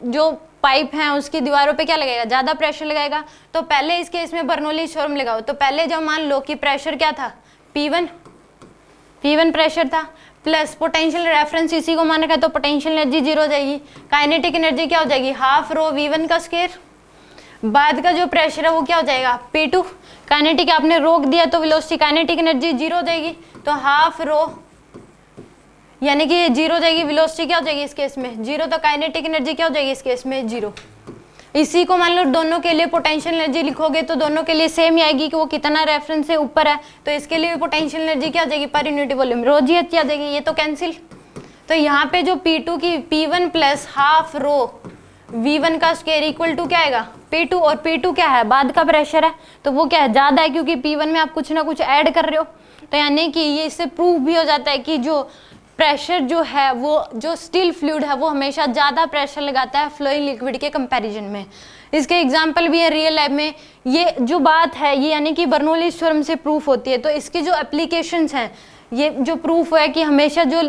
जो पाइप है उसकी दीवारों पे क्या लगेगा, ज्यादा प्रेशर लगाएगा। तो पहले इस केस में बर्नौलीज थ्योरम लगाओ। तो पहले जब मान लो कि प्रेशर क्या था, P1 प्रेशर था, प्लस पोटेंशियल रेफरेंस इसी को मान रखा है, तो पोटेंशियल एनर्जी 0 हो जाएगी। काइनेटिक एनर्जी क्या हो जाएगी, हाफ रो V1 का स्क्वायर। बाद का जो प्रेशर है वो क्या हो जाएगा, P2। काइनेटिक आपने रोक दिया तो वेलोसिटी काइनेटिक एनर्जी 0 हो जाएगी, तो हाफ रो यानी कि ये 0 हो जाएगी, वेलोसिटी क्या हो जाएगी इस केस में 0, तो काइनेटिक एनर्जी क्या हो जाएगी इस केस में 0। इसी को मान लो दोनों के लिए पोटेंशियल एनर्जी लिखोगे तो दोनों के लिए सेम ही आएगी कि वो कितना रेफरेंस से ऊपर है, तो इसके लिए पोटेंशियल एनर्जी क्या हो जाएगी पर यूनिट वॉल्यूम रो जी एच आ जाएगी, ये तो कैंसिल। तो यहाँ पे जो P2 की P1 प्लस हाफ रो V1 का स्क्वायर इक्वल टू क्या आएगा P2, और P2 क्या है, बाद का प्रेशर है, तो वो क्या है ज़्यादा है, क्योंकि P1 में आप कुछ ना कुछ ऐड कर रहे हो। तो यानी कि ये इससे प्रूफ भी हो जाता है कि जो प्रेशर जो है वो जो स्टिल फ्लूइड है वो हमेशा ज़्यादा प्रेशर लगाता है फ्लोइंग लिक्विड के कंपैरिजन में। इसके एग्जांपल भी है रियल लाइफ में। ये जो बात है ये यानी कि बर्नौलीज थ्योरम से प्रूफ होती है। तो इसकी जो एप्लीकेशंस हैं, ये जो प्रूफ है कि हमेशा जो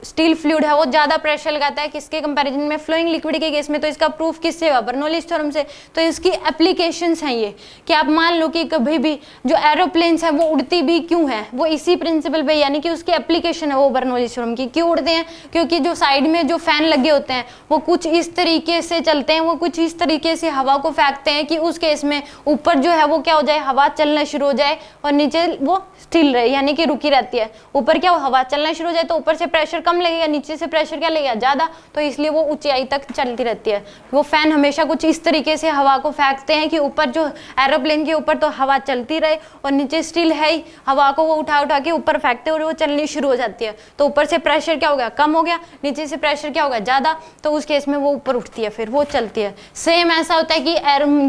स्टील फ्लूइड है वो ज़्यादा प्रेशर लगाता है किसके कंपैरिजन में, फ्लोइंग लिक्विड के केस में। तो इसका प्रूफ किससे हुआ, बर्नौलीज थ्योरम से। तो इसकी एप्लीकेशंस हैं ये कि आप मान लो कि कभी भी जो एरोप्लेन्स हैं वो उड़ती भी क्यों है, वो इसी प्रिंसिपल पे, यानी कि उसकी एप्लीकेशन है वो बर्नौलीज थ्योरम की। क्यों उड़ते हैं, क्योंकि जो साइड में जो फैन लगे होते हैं वो कुछ इस तरीके से चलते हैं, वो कुछ इस तरीके से हवा को फेंकते हैं कि उस केस में ऊपर जो है वो क्या हो जाए, हवा चलना शुरू हो जाए, और नीचे वो स्टिल रहे यानी कि रुकी रहती है। ऊपर क्या हो, हवा चलना शुरू हो जाए तो ऊपर से प्रेशर कम लगेगा, नीचे से प्रेशर क्या लगेगा ज़्यादा, तो इसलिए वो ऊंचाई तक चलती रहती है। वो फैन हमेशा कुछ इस तरीके से हवा को फेंकते हैं कि ऊपर जो एरोप्लेन के ऊपर तो हवा चलती रहे और नीचे स्टिल है ही, हवा को वो उठा उठा के ऊपर फेंकते और वो चलनी शुरू हो जाती है। तो ऊपर से प्रेशर क्या हो गया, कम हो गया, नीचे से प्रेशर क्या होगा, ज़्यादा, तो उस केस में वो ऊपर उठती है, फिर वो चलती है। सेम ऐसा होता है कि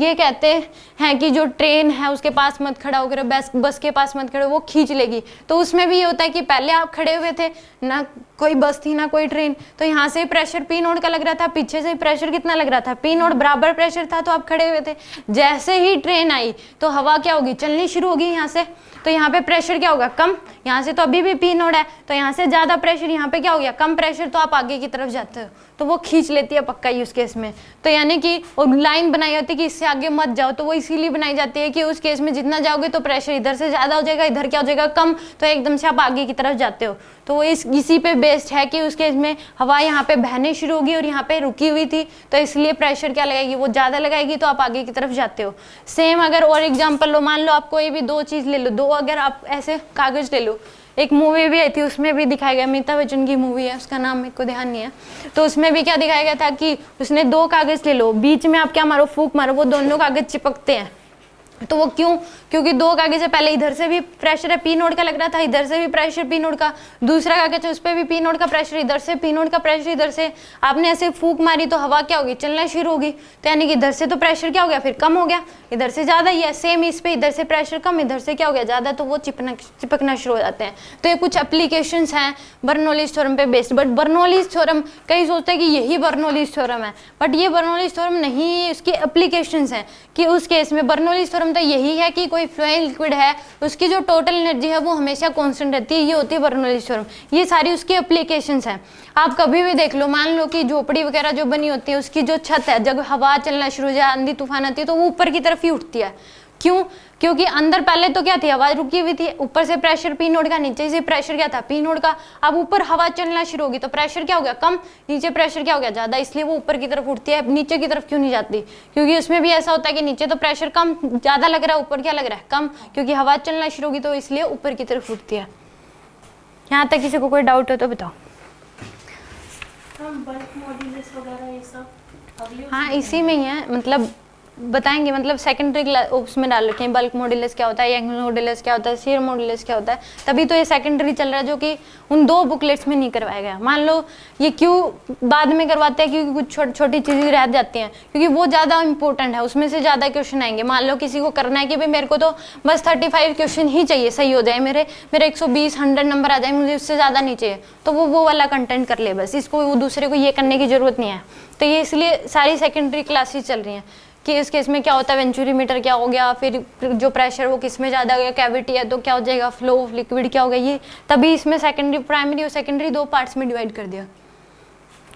ये कहते हैं कि जो ट्रेन है उसके पास मत खड़ा होकर, बस के पास मत खड़े, वो खींच लेगी। तो उसमें भी ये होता है कि पहले आप खड़े हुए थे, ना कोई बस थी ना कोई ट्रेन, तो यहाँ से प्रेशर P नोट का लग रहा था, पीछे से प्रेशर कितना लग रहा था, P नोट बराबर प्रेशर था, तो आप खड़े हुए थे। जैसे ही ट्रेन आई तो हवा क्या होगी, चलनी शुरू होगी यहाँ से, तो यहाँ पे प्रेशर क्या होगा, कम। यहाँ से तो अभी भी P नोट है, तो यहाँ से ज़्यादा प्रेशर, यहाँ पे क्या हो गया, कम प्रेशर, तो आप आगे की तरफ जाते हो, तो वो खींच लेती है पक्का ही उस केस में। तो यानी कि वो लाइन बनाई होती है कि इससे आगे मत जाओ, तो वो इसीलिए बनाई जाती है कि उस केस में जितना जाओगे तो प्रेशर इधर से ज़्यादा हो जाएगा, इधर क्या हो जाएगा, कम, तो एकदम से आप आगे की तरफ जाते हो। तो वो इसी पे बेस्ड है कि उस केस में हवा यहाँ पे बहने शुरू होगी और यहाँ पे रुकी हुई थी, तो इसलिए प्रेशर क्या लगाएगी, वो ज़्यादा लगाएगी, तो आप आगे की तरफ जाते हो। सेम अगर और एग्जाम्पल लो, मान लो आप कोई भी दो चीज़ ले लो, दो अगर आप ऐसे कागज़ ले लो, एक मूवी भी आई थी उसमें भी दिखाया गया, अमिताभ बच्चन की मूवी है, उसका नाम मेरे को ध्यान नहीं है, तो उसमें भी क्या दिखाया गया था कि उसने दो कागज़ ले लो, बीच में आप क्या मारो, फूंक मारो, वो दोनों कागज़ चिपकते हैं। तो वो क्यों, क्योंकि दो कागज है, पहले इधर से भी प्रेशर है P नोट का लग रहा था, इधर से भी प्रेशर P नोट का, दूसरा कागज है उस पर भी P नोट का प्रेशर, इधर से P नोट का प्रेशर, इधर से आपने ऐसे फूंक मारी तो हवा क्या होगी, चलना शुरू होगी। तो यानी कि इधर से तो प्रेशर क्या हो गया, फिर कम हो गया, इधर से ज़्यादा ही है। सेम इस पे इधर से प्रेशर कम, इधर से क्या हो गया ज़्यादा, तो वो चिपकना शुरू हो जाते हैं। तो ये कुछ एप्लीकेशंस हैं बर्नौलीज थ्योरम पे बेस्ड। बट बर्नौलीज थ्योरम कई सोचते हैं कि यही बर्नौलीज थ्योरम है, बट ये बर्नौलीज थ्योरम नहीं, इसकी एप्लीकेशंस हैं कि उस केस में बर्नौलीज थ्योरम तो यही है कि कोई फ्लोइंग लिक्विड है उसकी जो टोटल एनर्जी है वो हमेशा कांस्टेंट रहती है, ये होती है बर्नौलीज थ्योरम। ये सारी उसकी एप्लीकेशंस हैं। आप कभी भी देख लो, मान लो कि झोपड़ी वगैरह जो बनी होती है उसकी जो छत है, जब हवा चलना शुरू हो जाए, आंधी तूफान आती है, तो वो ऊपर की तरफ ही उठती है। क्यों, क्योंकि अंदर पहले तो क्या थी, हवा रुकी हुई थी, ऊपर से प्रेशर P नोट का, नीचे से प्रेशर क्या था, P नोट का। अब ऊपर हवा चलना शुरू होगी तो प्रेशर क्या हो गया, कम, नीचे प्रेशर क्या हो गया, ज़्यादा, इसलिए वो ऊपर की तरफ उठती है। नीचे की तरफ क्यों नहीं जाती, क्योंकि उसमें भी ऐसा होता है कि नीचे तो प्रेशर कम ज़्यादा लग रहा है, ऊपर क्या लग रहा है, कम, क्योंकि हवा चलना शुरू होगी तो इसलिए ऊपर की तरफ उठती है। यहाँ तक किसी को कोई डाउट हो तो बताओ। हम बल्क मॉड्यूलस वगैरह ये सब अगले हाँ इसी में ही है, मतलब बताएंगे, मतलब सेकेंडरी उसमें डाल रखे हैं बल्क मॉड्यूलस क्या होता है, यंग मॉड्यूलस क्या होता है, शियर मॉड्यूलस क्या होता है, तभी तो ये सेकेंडरी चल रहा है जो कि उन 2 बुकलेट्स में नहीं करवाया गया। मान लो ये क्यों बाद में करवाते हैं, क्योंकि कुछ छोटी चीज़ें रह जाती हैं, क्योंकि वो ज़्यादा इंपॉर्टेंट है, उसमें से ज़्यादा क्वेश्चन आएंगे। मान लो किसी को करना है कि भाई मेरे को तो बस 35 क्वेश्चन ही चाहिए, सही हो जाए, मेरे 120 100 नंबर आ जाए, मुझे उससे ज़्यादा नहीं चाहिए, तो वो वाला कंटेंट कर ले बस, इसको वो दूसरे को ये करने की ज़रूरत नहीं है। तो ये इसलिए सारी सेकेंडरी क्लासेस चल रही हैं कि इस केस में क्या होता है, वेंचुरीमीटर क्या हो गया, फिर जो प्रेशर वो किस में ज़्यादा हो गया, कैविटी है तो क्या हो जाएगा, फ्लो ऑफ लिक्विड क्या हो गया, ये तभी इसमें सेकेंडरी प्राइमरी और सेकेंडरी 2 पार्ट्स में डिवाइड कर दिया।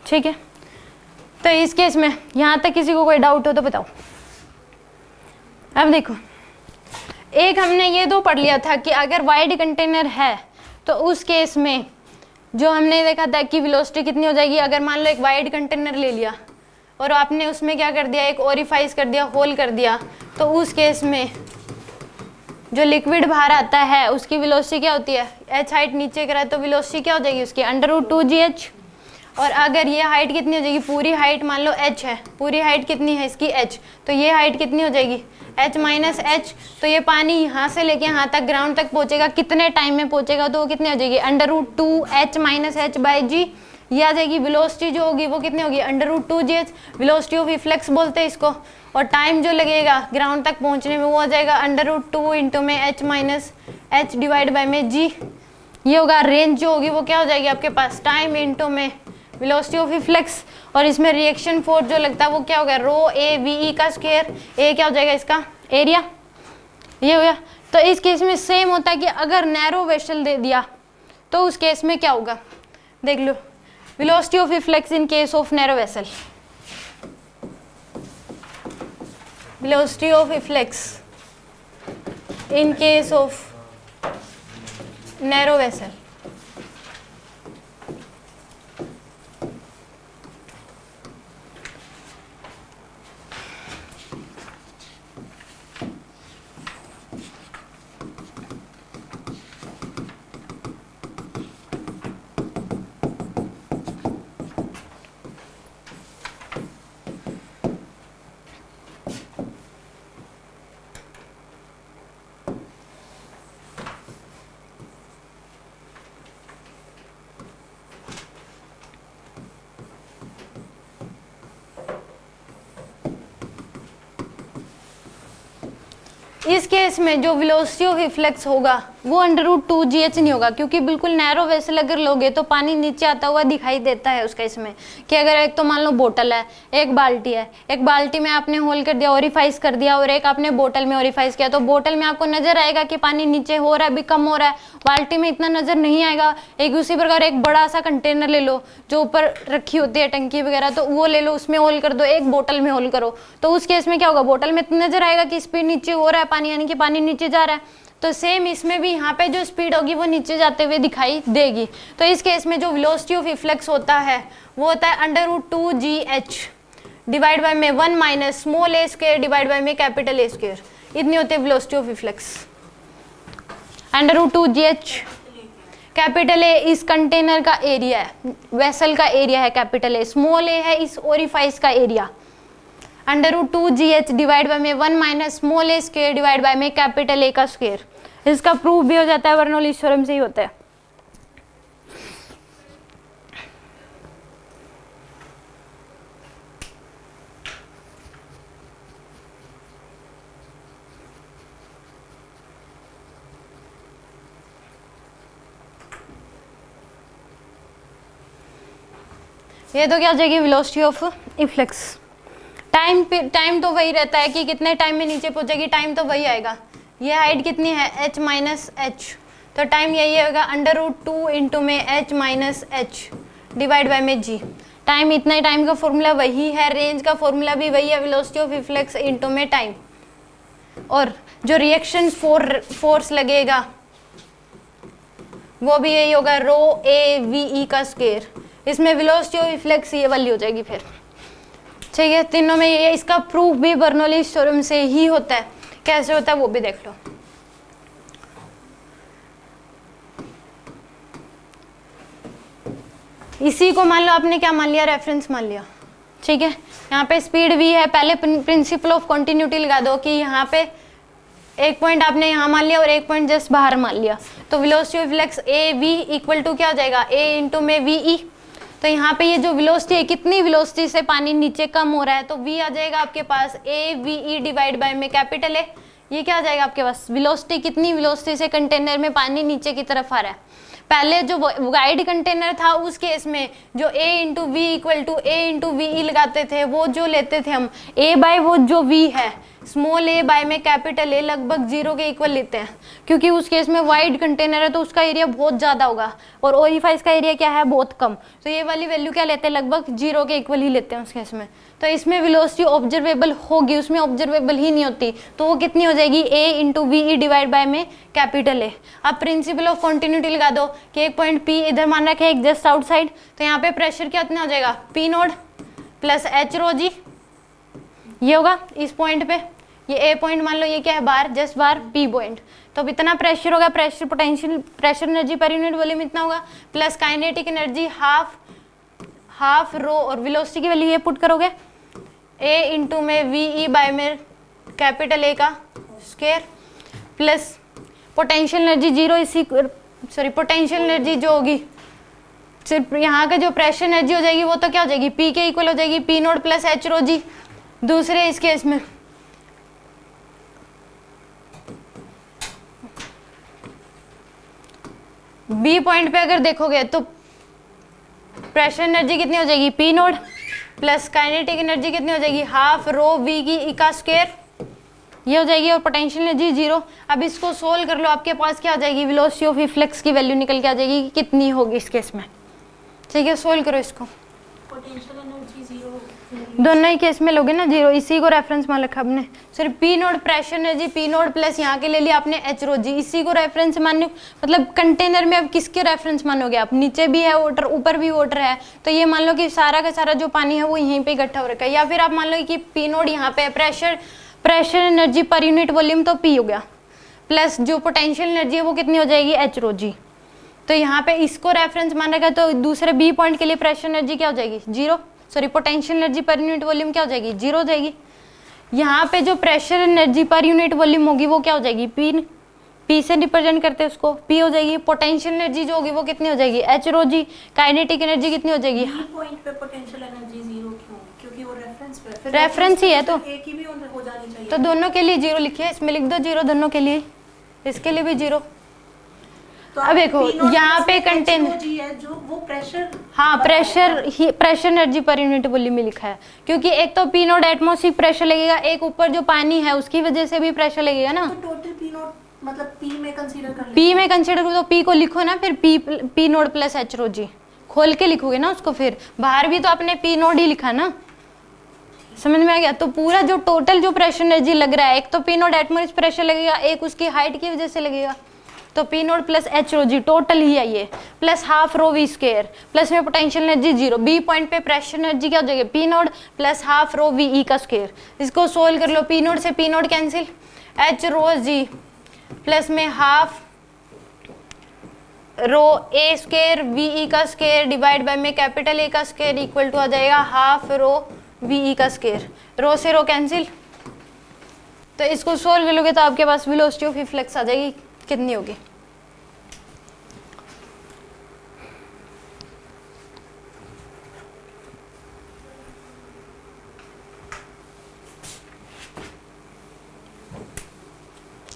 ठीक है, तो इस केस में यहाँ तक किसी को कोई डाउट हो तो बताओ। अब देखो, एक हमने ये 2 पढ़ लिया था कि अगर वाइड कंटेनर है तो उस केस में जो हमने देखा था कि वेलोसिटी कितनी हो जाएगी। अगर मान लो एक वाइड कंटेनर ले लिया और आपने उसमें क्या कर दिया, एक ओरिफाइस कर दिया, होल कर दिया, तो उस केस में जो लिक्विड बाहर आता है उसकी वेलोसिटी क्या होती है, h हाइट नीचे करा तो वेलोसिटी क्या हो जाएगी उसकी √2gh। और अगर ये हाइट कितनी हो जाएगी, पूरी हाइट मान लो h है, पूरी हाइट कितनी है इसकी h, तो ये हाइट कितनी हो जाएगी h माइनस h। तो ये पानी यहाँ से लेके यहाँ तक ग्राउंड तक पहुँचेगा, कितने टाइम में पहुँचेगा, तो वो कितनी हो जाएगी √2h minus h by g। ये आ जाएगी। वेलोसिटी जो होगी वो कितनी होगी √2gh, वेलोसिटी ऑफ रिफ्लेक्स बोलते हैं इसको। और टाइम जो लगेगा ग्राउंड तक पहुंचने में वो आ जाएगा √2 इंटू में h minus h divide by में g। ये होगा रेंज जो होगी वो क्या हो जाएगी आपके पास, टाइम इंटू में वेलोसिटी ऑफ रिफ्लेक्स। और इसमें रिएक्शन फोर्स जो लगता है वो क्या होगा, ρAVE का स्क्वायर, a क्या हो जाएगा इसका एरिया, ये हो गया। तो इस केस में सेम होता है कि अगर नैरो वेसल दे दिया तो उस केस में क्या होगा, देख लो, velocity of reflex in case of narrow vessel, velocity of reflex in case of narrow vessel। इस केस में जो वेलोसिटी ऑफ रिफ्लेक्स होगा वो √2gh नहीं होगा, क्योंकि बिल्कुल नैरो वेसल अगर लोगे तो पानी नीचे आता हुआ दिखाई देता है उसका। इसमें कि अगर एक तो मान लो बोतल है, एक बाल्टी है, एक बाल्टी में आपने होल कर दिया, ओरिफाइस कर दिया, और एक आपने बोतल में ओरिफाइस किया, तो बोतल में आपको नजर आएगा कि पानी नीचे हो रहा है, भी कम हो रहा है, बाल्टी में इतना नजर नहीं आएगा। एक उसी प्रकार एक बड़ा सा कंटेनर ले लो जो ऊपर रखी होती है टंकी वगैरह, तो वो ले लो, उसमें होल कर दो, एक बोतल में होल करो, तो उस केस में क्या होगा, बोतल में नजर आएगा कि स्पीड नीचे हो रहा है पानी, यानी कि पानी नीचे जा रहा है। तो सेम इसमें भी यहाँ पे जो स्पीड होगी वो नीचे जाते हुए दिखाई देगी। तो इस केस में जो वेलोसिटी ऑफ रिफ्लेक्स होता है वो होता है √2gh डिवाइड बाय में 1 minus small a square divide by में कैपिटल A स्क्वायर। इतनी होती है velocity of reflex. √2gh capital A इस कंटेनर का एरिया है, वेसल का एरिया है कैपिटल A, स्मॉल a है इस ओरिफाइस का एरिया। √2gh डिवाइड बाय में 1 minus small a square divide by में कैपिटल A का स्क्वायर। इसका प्रूफ भी हो जाता है, बर्नौलीज थ्योरम से ही होता है। ये तो क्या हो जाएगी वेलोसिटी ऑफ रिफ्लेक्स। टाइम तो वही रहता है कि कितने टाइम में नीचे पहुंचेगी, टाइम तो वही आएगा। ये हाइट कितनी है h माइनस h, तो टाइम यही होगा √2 इंटू में h minus h divide by में g। टाइम इतना ही, टाइम का फॉर्मूला वही है, रेंज का फॉर्मूला भी वही है, वेलोसिटी ऑफ रिफ्लेक्स इंटू में टाइम। और जो रिएक्शन फोर्स लगेगा वो भी यही होगा ρAVE का स्क्वायर। इसमें वेलोसिटी ऑफ रिफ्लेक्स ये वाली हो जाएगी फिर। ठीक है, तीनों में ये, इसका प्रूफ भी बर्नौलीज थ्योरम से ही होता है। कैसे होता है वो भी देख लो। इसी को मान लो आपने क्या मान लिया, रेफरेंस मान लिया, ठीक है। यहाँ पे स्पीड v है, पहले प्रिंसिपल ऑफ कंटिन्यूटी लगा दो कि यहाँ पे एक पॉइंट आपने यहाँ मान लिया और एक पॉइंट जस्ट बाहर मान लिया, तो velocity of flux A V equal to क्या हो जाएगा, ए इंटू में वी ई। तो यहाँ पे ये जो वेलोसिटी है, कितनी वेलोसिटी से पानी नीचे कम हो रहा है, तो v आ जाएगा आपके पास A V E divide by में कैपिटल ए। ये क्या आ जाएगा आपके पास, वेलोसिटी, कितनी वेलोसिटी से कंटेनर में पानी नीचे की तरफ आ रहा है। पहले जो गाइड कंटेनर था उस केस में जो a into V equal to A into V E लगाते थे, वो जो लेते थे हम a बाय वो जो v है स्मॉल a बाय में कैपिटल A लगभग 0 के इक्वल लेते हैं, क्योंकि उस केस में वाइड कंटेनर है तो उसका एरिया बहुत ज़्यादा होगा और ओरिफाइस का एरिया क्या है, बहुत कम। तो ये वाली वैल्यू क्या लेते हैं, लगभग 0 के इक्वल ही लेते हैं उस केस में। तो इसमें वेलोसिटी ऑब्जर्वेबल होगी, उसमें ऑब्जर्वेबल ही नहीं होती, तो वो कितनी हो जाएगी, a into V E divide by में कैपिटल A। अब प्रिंसिपल ऑफ कॉन्टिन्यूटी लगा दो कि एक पॉइंट P इधर मान रखा है एक जस्ट आउटसाइड, तो यहाँ पे प्रेशर कितना हो जाएगा, P node plus H rho जी, ये होगा इस पॉइंट पे। ये ए पॉइंट मान लो, ये क्या है बाहर, जस्ट बाहर P पॉइंट। तो अब इतना प्रेशर होगा, pressure potential pressure energy per unit volume इतना होगा, plus kinetic energy half rho, और वेलोसिटी की वैल्यू ये पुट करोगे a इंटू में वी ई बाय में कैपिटल A का square, plus potential energy zero, इसी सॉरी पोटेंशियल एनर्जी जो होगी सिर्फ यहाँ का जो प्रेशर एनर्जी हो जाएगी वो तो क्या हो जाएगी, P के इक्वल हो जाएगी, P nought plus H rho जी। दूसरे इस केस में B पॉइंट पे अगर देखोगे तो प्रेशर एनर्जी कितनी हो जाएगी, P nought plus kinetic energy कितनी हो जाएगी, हाफ रो वी की ई का स्क्वायर, ये हो जाएगी, और पोटेंशियल एनर्जी 0। अब इसको सोल्व कर लो, आपके पास क्या आ जाएगी, वेलोसिटी ऑफ फ्लक्स की वैल्यू निकल के आ जाएगी कि कितनी होगी इस केस में, ठीक है। सोल्व करो इसको, पोटेंशियल एनर्जी 0 दोनों ही केस में लोगे ना 0, इसी को रेफरेंस मान रखा आपने। सिर्फ P note pressure energy P nought plus यहाँ के ले लिया आपने एच रो जी, इसी को रेफरेंस मानो। मतलब कंटेनर में अब किसके रेफरेंस मानोगे आप, नीचे भी है वाटर ऊपर भी वाटर है, तो ये मान लो कि सारा का सारा जो पानी है वो यहीं पे इकट्ठा हो रखा है। या फिर आप मान लो कि P नोट यहाँ पे pressure energy per unit volume तो P हो गया, प्लस जो पोटेंशियल एनर्जी है वो कितनी हो जाएगी, एच रो जी। तो यहाँ पे इसको रेफरेंस मान रखा है, तो दूसरे B पॉइंट के लिए प्रेशर एनर्जी क्या हो जाएगी, 0, sorry potential energy per unit volume क्या हो जाएगी, 0 हो जाएगी। यहाँ पे जो pressure energy per unit volume होगी वो क्या हो जाएगी, P से रिप्रेजेंट करते हैं उसको, P हो जाएगी। पोटेंशियल एनर्जी जो होगी वो कितनी हो जाएगी, एच रो जी। काइनेटिक एनर्जी कितनी हो जाएगी, पॉइंट पे पोटेंशियल एनर्जी 0 क्यों, क्योंकि वो रेफरेंस पे रेफरेंस ही है तो एक ही भी हो जानी चाहिए, तो दोनों के लिए 0 लिखिए, इसमें लिख दो 0 दोनों के लिए, इसके लिए भी 0। तो अब देखो यहाँ पे कंटेनर है जो वो प्रेशर, हाँ pressure energy per unit volume में लिखा है, क्योंकि एक तो P नोट एटमॉस्फेरिक प्रेशर लगेगा, एक ऊपर जो पानी है उसकी वजह से भी प्रेशर लगेगा ना। तो टोटल P नोट मतलब P में कंसीडर कर P में कंसीडर करो तो P को लिखो ना, फिर P nought plus H rho जी खोल के लिखोगे ना उसको, फिर बाहर भी तो आपने P नोट ही लिखा ना, समझ में आ गया। तो पूरा जो टोटल जो प्रेशर एनर्जी लग रहा है, एक तो P नोट एटमॉस्फेरिक प्रेशर लगेगा, एक उसकी हाइट की वजह से लगेगा, तो P nought plus H rho g total ही है ये, plus half rho V square, plus में पोटेंशियल एनर्जी 0। B पॉइंट पे प्रेशर एनर्जी क्या हो जाएगी, P nought plus half rho V E का स्क्वायर। इसको सोल्व कर लो, P नोट से P nought cancel, H rho g plus में half rho A square V E का स्क्वायर डिवाइड बाय में कैपिटल A का स्क्वायर इक्वल टू आ जाएगा हाफ रो वी ई का स्क्वायर। रो से रो कैंसिल, तो इसको सोल्व करोगे तो आपके पास वेलोसिटी ऑफ फ्लक्स आ जाएगी, कितनी होगी,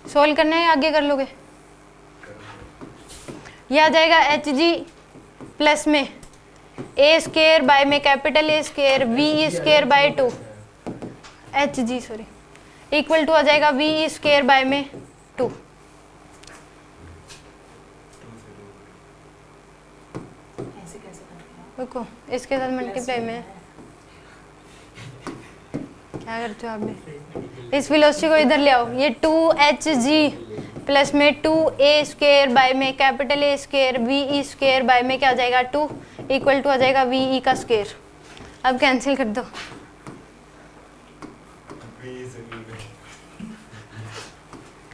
सोल्व करना है आगे कर लोगे। यह आ जाएगा एच जी प्लस में ए स्क्वायर बाय में capital A square V square by 2 H G sorry equal to आ जाएगा वी स्क्वायर बाय में 2। ऐसे कैसे करते देखो इसके साथ मल्टीप्लाई में क्या करते हो आपने, इस वेलोसिटी को इधर ले आओ, ये 2hg प्लस में 2a स्क्वायर बाय में capital A square V square by में क्या आ जाएगा 2 इक्वल टू आ जाएगा वी का स्क्वायर। अब कैंसिल कर दो,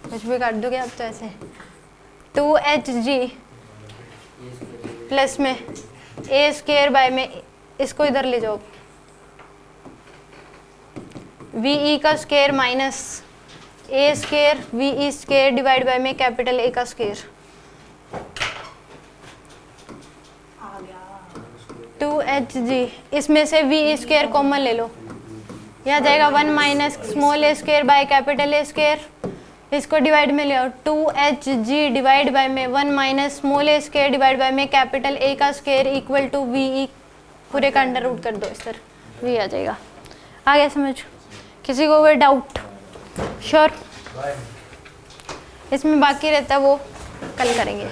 कुछ भी काट दोगे आप तो ऐसे 2hg प्लस में ए स्केयर बाय में, इसको इधर ले जाओ, वी ई का square minus A square V E square divide by में कैपिटल ए का स्केयर, आ गया। 2hg, इसमें से वी ई स्केयर कॉमन ले लो, यह जाएगा 1 minus small A square by capital A square, इसको डिवाइड में ले आओ, 2hg डिवाइड बाय में 1 minus small A square divide by में कैपिटल ए का square equal to V E, पूरे का अंडर रूट कर दो इस तरह, वी आ जाएगा। आ गया समझ? किसी को कोई डाउट? श्योर? इसमें बाकी रहता है वो कल करेंगे।